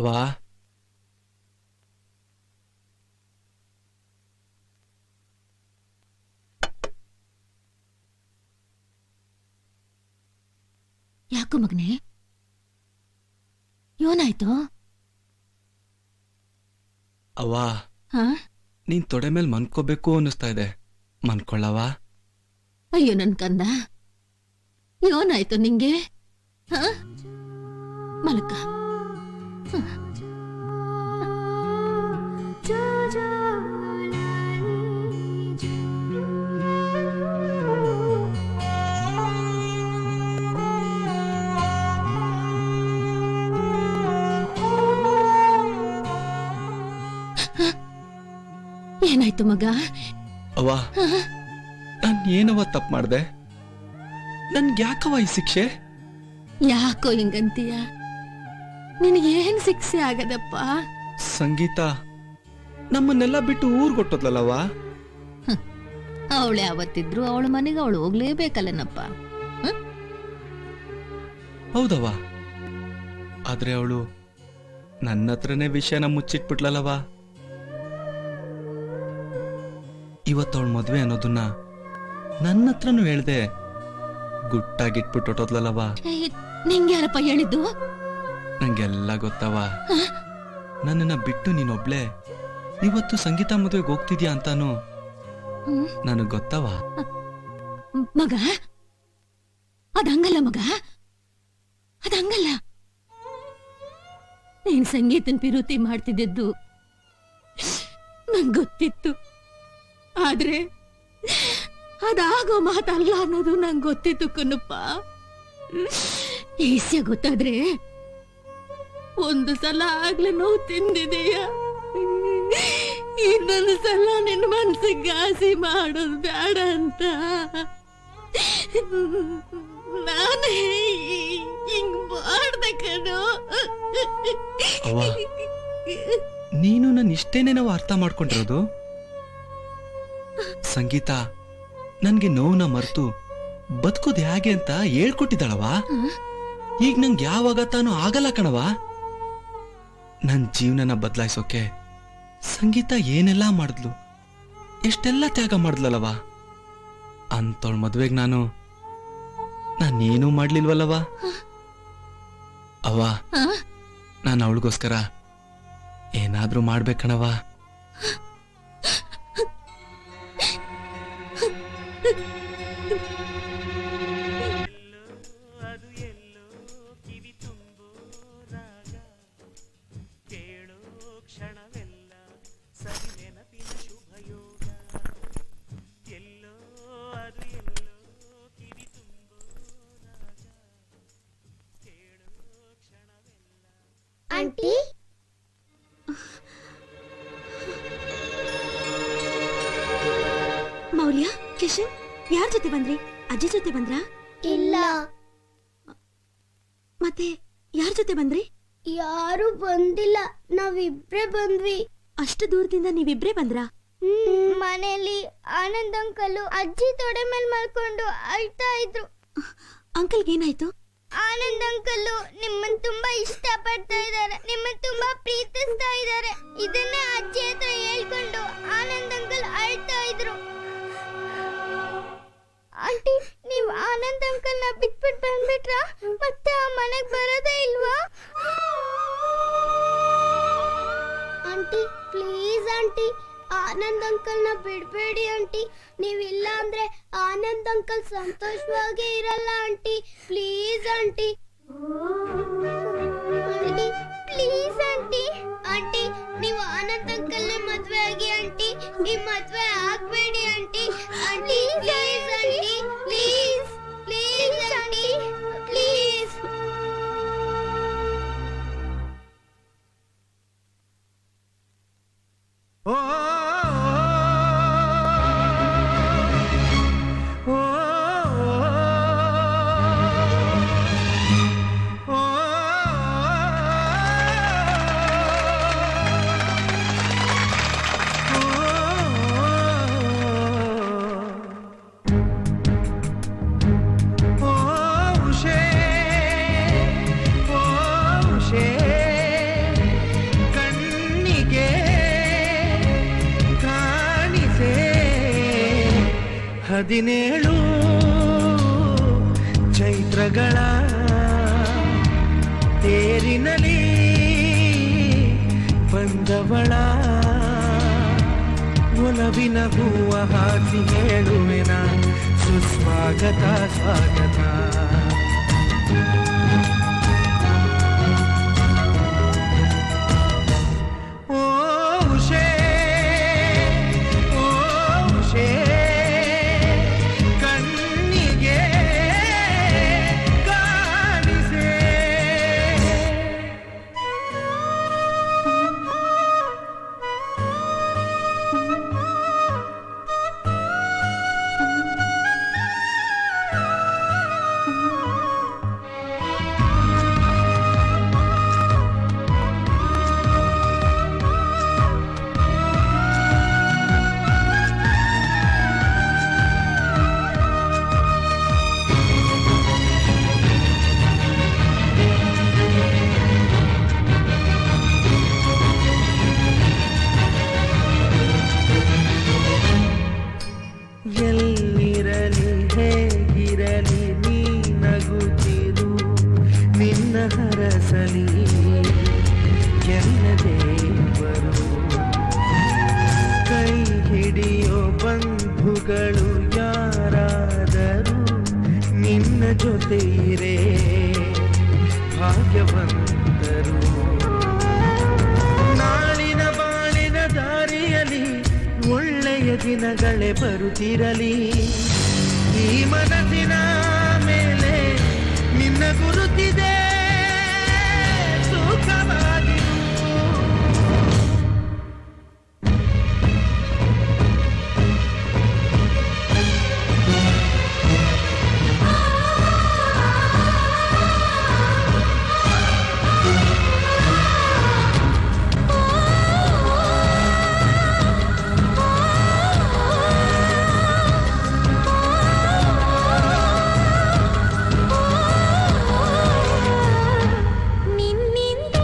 ಅವ ಯಾಕೋ ಮಗನೇ, ಏನಾಯ್ತು? ಅವ್ವ, ನೀನ್ ತೊಡೆ ಮೇಲೆ ಮನ್ಕೋಬೇಕು ಅನ್ನಿಸ್ತಾ ಇದೆ, ಮನ್ಕೊಳ್ಳವ? ಅಯ್ಯೋ ನನ್ ಕಂದ, ಏನಾಯ್ತು ನಿಂಗೆ? ಮಲಕ. ಏನಾಯ್ತು ಮಗ? ಅವ್ವ, ನಾನ್ ಏನವ ತಪ್ಪು ಮಾಡ್ದೆ? ನನ್ಗೆ ಯಾಕವ ಈ ಶಿಕ್ಷೆ? ಯಾಕೋ ಹಿಂಗಂತೀಯ? ನಿನಗೇನ್ ಶಿಕ್ಷೆ ಆಗದಪ್ಪ? ಸಂಗೀತ ನಮ್ಮನ್ನೆಲ್ಲ ಬಿಟ್ಟು ಊರ್ಗೊಟ್ಟೋದ್ಲಲ್ಲವ. ಅವಳೆ ಅವತ್ತಿದ್ರು ಅವಳ ಮನೆಗೆ ಅವಳು ಹೋಗ್ಲೇಬೇಕಲ್ಲನಪ್ಪ. ಹೌದವ, ಆದ್ರೆ ಅವಳು ನನ್ನ ಹತ್ರನೇ ವಿಷಯನ ಮುಚ್ಚಿಟ್ಬಿಟ್ಲಲ್ಲವ. ಇವತ್ತವಳ ಮದ್ವೆ ಅನ್ನೋದನ್ನ ನನ್ನ ಹತ್ರನೂ ಹೇಳ್ದೆ ಗುಟ್ಟಾಗಿಟ್ಬಿಟ್ಟು ಹೊಟ್ಟೋದ್ಲಲ್ಲವ. ನಿಂಗೆ ಯಾರಪ್ಪ ಹೇಳಿದ್ದು? ನಂಗೆಲ್ಲ ಗೊತ್ತವ. ನನ್ನನ್ನ ಬಿಟ್ಟು ನೀನೊಬ್ಳೆ ಇವತ್ತು ಸಂಗೀತ ಮದುವೆಗೆ ಹೋಗ್ತಿದ್ಯಾ ಅಂತಾನು ನನಗ್ ಗೊತ್ತವ. ಮಗ, ಅದಂಗಲ್ಲ ಮಗ, ಅದಂಗಲ್ಲ. ನೀನ್ ಸಂಗೀತನ್ ಪಿರುತಿ ಮಾಡ್ತಿದ್ದದ್ದು ನಂಗೆ ಗೊತ್ತಿತ್ತು, ಆದ್ರೆ ಅದಾಗೋ ಮಾತಲ್ಲ ಅನ್ನೋದು ನಂಗೆ ಗೊತ್ತಿತ್ತು ಕಣಪ್ಪ. ಈಸ್ಯ ಗೊತ್ತಾದ್ರೆ ಒಂದು ಸಲ ಆಗ್ಲೇ ನೋವು ತಿಂದಿದೀಯ, ಇನ್ನೊಂದು ಸಲ ನಿನ್ನ ಮನ್ಸಿಗೆ ಘಾಸಿ ಮಾಡೋದು ಬೇಡ ಅಂತ ನಾನೇ ಹಿಂಗ್ ಮಾಡ್ದೆ ಕಣೋ. ನೀನು ನನ್ನ ಇಷ್ಟೇನೆ ನಾವು ಅರ್ಥ ಮಾಡ್ಕೊಂಡಿರೋದು? ಸಂಗೀತ ನನ್ಗೆ ನೋವನ್ನ ಮರೆತು ಬದುಕೋದು ಹೇಗೆ ಅಂತ ಹೇಳ್ಕೊಟ್ಟಿದ್ದಾಳವ. ಈಗ ನಂಗೆ ಯಾವಾಗ ತಾನು ಆಗಲ್ಲ ಕಣವ. ನನ್ ಜೀವನನ ಬದಲಾಯಿಸೋಕೆ ಸಂಗೀತ ಏನೆಲ್ಲಾ ಮಾಡಿದ್ಲು, ಎಷ್ಟೆಲ್ಲ ತ್ಯಾಗ ಮಾಡಿದ್ಲಲ್ಲವ. ಅಂತವಳ ಮದ್ವೆಗೆ ನಾನೇನೂ ಮಾಡ್ಲಿಲ್ವಲ್ಲವ. ಅವ್ವ, ನಾನು ಅವಳಿಗೋಸ್ಕರ ಏನಾದ್ರೂ ಮಾಡ್ಬೇಕಣವ. ಆಂಟಿ, ಮೌಲ್ಯ, ಕಿಶನ್, ಯಾರ ಜೊತೆ ಬಂದ್ರಿ? ಅಜ್ಜಿ ಜೊತೆ ಬಂದ್ರಾ? ಇಲ್ಲ. ಮತ್ತೆ ಯಾರ ಜೊತೆ ಬಂದ್ರಿ? ಯಾರು ಬಂದಿಲ್ಲ, ನಾವಿಬ್ರೇ ಬಂದ್ವಿ. ಅಷ್ಟು ದೂರದಿಂದ ನೀವಿಬ್ರೇ ಬಂದ್ರಾ? ಮನೆಯಲ್ಲಿ ಆನಂದ್ ಅಂಕಲ್ ಅಜ್ಜಿ ತೊಡೆ ಮೇಲೆ ಮಲ್ಕೊಂಡು ಅಳ್ತಾ ಇದ್ರು. ಅಂಕಲ್ಗೆ ಏನಾಯ್ತು? ಆನಂದ್ ಅಂಕಲ್ ನಿಮ್ಮನ್ನ ತುಂಬಾ ಇಷ್ಟ ಪಡ್ತಾ ಇದ್ದಾರೆ, ನಿಮ್ಮನ್ನ ತುಂಬಾ ಪ್ರೀತಿಸ್ತಾ ಇದ್ದಾರೆ. ಇದನ್ನೇ ಅಜ್ಜಿ ಹತ್ರ ಹೇಳ್ಕೊಂಡು ಆನಂದ್ ಅಂಕಲ್ ಅಳ್ತಾ ಇದ್ರು. ಆಂಟಿ, ನೀವು ಆನಂದ್ ಅಂಕಲ್ ನ ಬಿಟ್ಬಿಟ್ಟು ಬಂದ್ಬಿಟ್ರಾ? ಮತ್ತೆ ಆ ಮನೆಗೆ ಬರೋದೇ ಇಲ್ವಾ? Aunty please aunty, Anand uncle ನ ಬಿಡ್ಬೇಡಿ ಆಂಟಿ. ನೀವಿಲ್ಲ ಅಂದ್ರೆ ಆನಂದ್ ಅಂಕಲ್ ಸಂತೋಷವಾಗಿ ಇರಲ್ಲ aunty. Please aunty, aunty please aunty. Aunty, ನೀವು ಆನಂದ್ ಅಂಕಲ್ ನ ಮದ್ವೆ ಆಗಿ ಆಂಟಿ. ಈ ಮದ್ವೆ ಆಗ್ಬೇಡಿ aunty. Aunty please aunty, please please aunty, please. 17 ಚೈತ್ರಗಳ ತೇರಿನಲಿ ಬಂದವಳ ಒಲವಿನ ಹೂವ ಹಾಕಿ ಹೇಳುವೆನ ಸುಸ್ವಾಗತ ಸ್ವಾಗತ. ಎಲ್ಲಿರಲಿ ಹೇಗಿರಲಿ ನೀ ನಗುತ್ತಿರು ನಿನ್ನ ಹರಸಲಿ ಎಲ್ಲದೇವರು ಕೈ ಹಿಡಿಯೋ ಬಂಧುಗಳು ಯಾರಾದರೂ ನಿನ್ನ ಜೊತೆ ಇರೇ ಭಾಗ್ಯವಂತರು. ನಾಳಿನ ಬಾಳಿನ ದಾರಿಯಲಿ ಒಳ್ಳೆಯ ದಿನಗಳೇ ಬರುತ್ತಿರಲಿ. ಈ ಮನಸ್ಸಿನ ಮೇಲೆ ನಿನ್ನ ಗುರುತಿದೆ ಸುಖವಾಗಿರು. ನಿನ್ನಿಂದ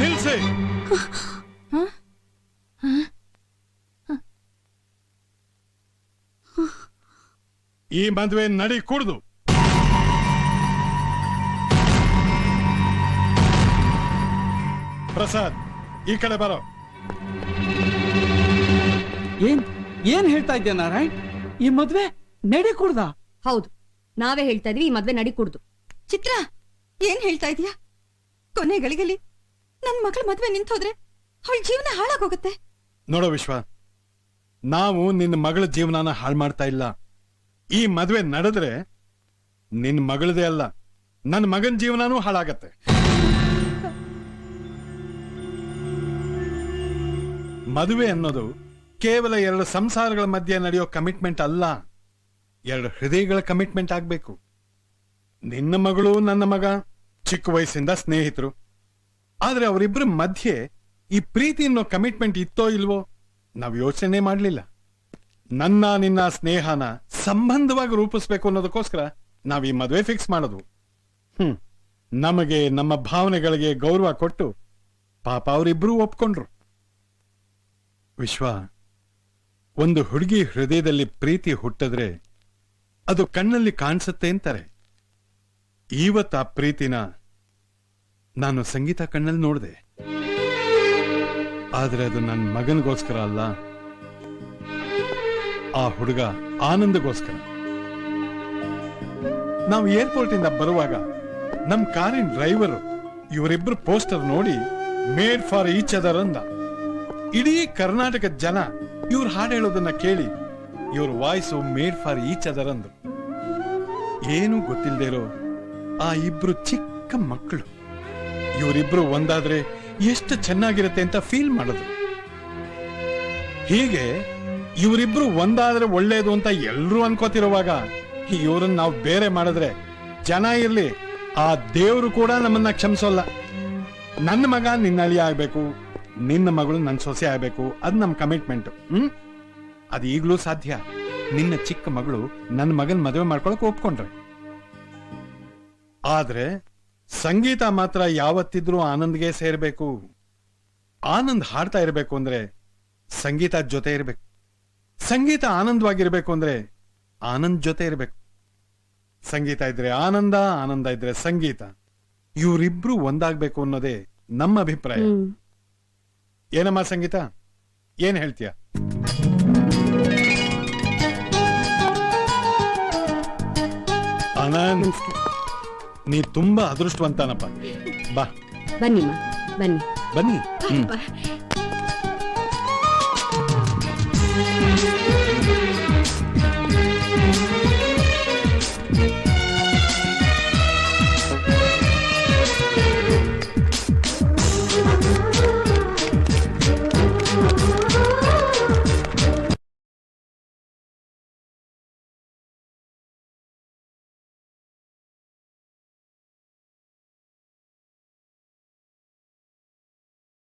ನಿಲ್ಸಿ. ಈ ಮದುವೆ ನಡಿ ಕುಡ್ದು. ಪ್ರಸಾದ್, ಈ ಕಡೆ ಬರೋ. ಏನ್ ಹೇಳ್ತಾ ಇದ್ದೆ ನಾರಾಯಣ್? ಈ ಮದ್ವೆ ನಡಿ ಕುಡ್ದ? ಹೌದು, ನಾವೇ ಹೇಳ್ತಾ ಇದೀವಿ ಈ ಮದ್ವೆ ನಡಿ ಕುಡ್ದು. ಚಿತ್ರ, ಏನ್ ಹೇಳ್ತಾ ಇದೀಯಾ? ಕೊನೆ ಗಳಿಗೆಲಿ ನನ್ ಮಗಳ ಮದ್ವೆ ನಿಂತೋದ್ರೆ ಅವಳ ಜೀವನ ಹಾಳಾಗೋಗುತ್ತೆ. ನೋಡೋ ವಿಶ್ವ, ನಾವು ನಿನ್ನ ಮಗಳ ಜೀವನನ ಹಾಳು ಮಾಡ್ತಾ ಇಲ್ಲ. ಈ ಮದುವೆ ನಡೆದ್ರೆ ನಿನ್ನ ಮಗಳದೇ ಅಲ್ಲ, ನನ್ನ ಮಗನ ಜೀವನನೂ ಹಾಳಾಗತ್ತೆ. ಮದುವೆ ಅನ್ನೋದು ಕೇವಲ ಎರಡು ಸಂಸಾರಗಳ ಮಧ್ಯೆ ನಡೆಯೋ ಕಮಿಟ್ಮೆಂಟ್ ಅಲ್ಲ, ಎರಡು ಹೃದಯಗಳ ಕಮಿಟ್ಮೆಂಟ್ ಆಗ್ಬೇಕು. ನಿನ್ನ ಮಗಳು ನನ್ನ ಮಗ ಚಿಕ್ಕ ವಯಸ್ಸಿಂದ ಸ್ನೇಹಿತರು, ಆದ್ರೆ ಅವರಿಬ್ಬರ ಮಧ್ಯೆ ಈ ಪ್ರೀತಿ ಅನ್ನೋ ಕಮಿಟ್ಮೆಂಟ್ ಇತ್ತೋ ಇಲ್ವೋ ನಾವ್ ಯೋಚನೆ ಮಾಡ್ಲಿಲ್ಲ. ನನ್ನ ನಿನ್ನ ಸ್ನೇಹನ ಸಂಬಂಧವಾಗಿ ರೂಪಿಸ್ಬೇಕು ಅನ್ನೋದಕ್ಕೋಸ್ಕರ ನಾವ್ ಈ ಮದುವೆ ಫಿಕ್ಸ್ ಮಾಡೋದು. ನಮಗೆ ನಮ್ಮ ಭಾವನೆಗಳಿಗೆ ಗೌರವ ಕೊಟ್ಟು ಪಾಪ ಅವರಿಬ್ರು ಒಪ್ಕೊಂಡ್ರು. ವಿಶ್ವ, ಒಂದು ಹುಡುಗಿ ಹೃದಯದಲ್ಲಿ ಪ್ರೀತಿ ಹುಟ್ಟಿದ್ರೆ ಅದು ಕಣ್ಣಲ್ಲಿ ಕಾಣಿಸುತ್ತೆ ಅಂತಾರೆ. ಇವತ್ತು ಆ ಪ್ರೀತಿನ ನಾನು ಸಂಗೀತ ಕಣ್ಣಲ್ಲಿ ನೋಡಿದೆ. ಆದ್ರೆ ಅದು ನನ್ನ ಮಗನಿಗೋಸ್ಕರ ಅಲ್ಲ, ಆ ಹುಡುಗ ಆನಂದಗೋಸ್ಕರ. ನಾವು ಏರ್ಪೋರ್ಟ್ ಇಂದ ಬರುವಾಗ ನಮ್ ಕಾರಿನ ಡ್ರೈವರ್ ಇವರಿಬ್ರು ಪೋಸ್ಟರ್ ನೋಡಿ ಮೇಡ್ ಫಾರ್ ಈಚ್ ಅದರ್ ಅಂದ. ಇಡೀ ಕರ್ನಾಟಕದ ಜನ ಇವ್ರ ಹಾಡು ಹೇಳೋದನ್ನ ಕೇಳಿ ಇವ್ರ voice made for each other ಅಂದ್ರು. ಏನು ಗೊತ್ತಿಲ್ಲದೆ ಇರೋ ಆ ಇಬ್ರು ಚಿಕ್ಕ ಮಕ್ಕಳು ಇವರಿಬ್ರು ಒಂದಾದ್ರೆ ಎಷ್ಟು ಚೆನ್ನಾಗಿರುತ್ತೆ ಅಂತ ಫೀಲ್ ಮಾಡಿದ್ರು. ಹೀಗೆ ಇವರಿಬ್ರು ಒಂದಾದ್ರೆ ಒಳ್ಳೇದು ಅಂತ ಎಲ್ರೂ ಅನ್ಕೋತಿರುವಾಗ ಇವ್ರನ್ನ ನಾವು ಬೇರೆ ಮಾಡಿದ್ರೆ ಜನ ಇರ್ಲಿ, ಆ ದೇವ್ರು ಕೂಡ ನಮ್ಮನ್ನ ಕ್ಷಮಿಸೋಲ್ಲ. ನನ್ನ ಮಗ ನಿನ್ನ ಅಳಿಯ ಆಗ್ಬೇಕು, ನಿನ್ನ ಮಗಳು ನನ್ನ ಸೊಸೆ ಆಗ್ಬೇಕು, ಅದು ನಮ್ ಕಮಿಟ್ಮೆಂಟ್. ಅದು ಈಗ್ಲೂ ಸಾಧ್ಯ. ನಿನ್ನ ಚಿಕ್ಕ ಮಗಳು ನನ್ನ ಮಗನ್ ಮದುವೆ ಮಾಡ್ಕೊಳಕ್ ಒಪ್ಕೊಂಡ್ರೆ. ಆದ್ರೆ ಸಂಗೀತ ಮಾತ್ರ ಯಾವತ್ತಿದ್ರೂ ಆನಂದ್ಗೆ ಸೇರ್ಬೇಕು. ಆನಂದ್ ಹಾಡ್ತಾ ಇರ್ಬೇಕು ಅಂದ್ರೆ ಸಂಗೀತ ಜೊತೆ ಇರ್ಬೇಕು. ಸಂಗೀತ ಆನಂದವಾಗಿರ್ಬೇಕು ಅಂದ್ರೆ ಆನಂದ್ ಜೊತೆ ಇರ್ಬೇಕು. ಸಂಗೀತ ಇದ್ರೆ ಆನಂದ, ಆನಂದ ಇದ್ರೆ ಸಂಗೀತ, ಇವರಿಬ್ರು ಒಂದಾಗ್ಬೇಕು ಅನ್ನೋದೇ ನಮ್ಮ ಅಭಿಪ್ರಾಯ. ಏನಮ್ಮ ಸಂಗೀತ, ಏನ್ ಹೇಳ್ತೀಯ? ಆನಂದ್, ನೀ ತುಂಬಾ ಅದೃಷ್ಟವಂತನಪ್ಪ. ಬಾ ಬನ್ನಿ ಬನ್ನಿ ಬನ್ನಿ.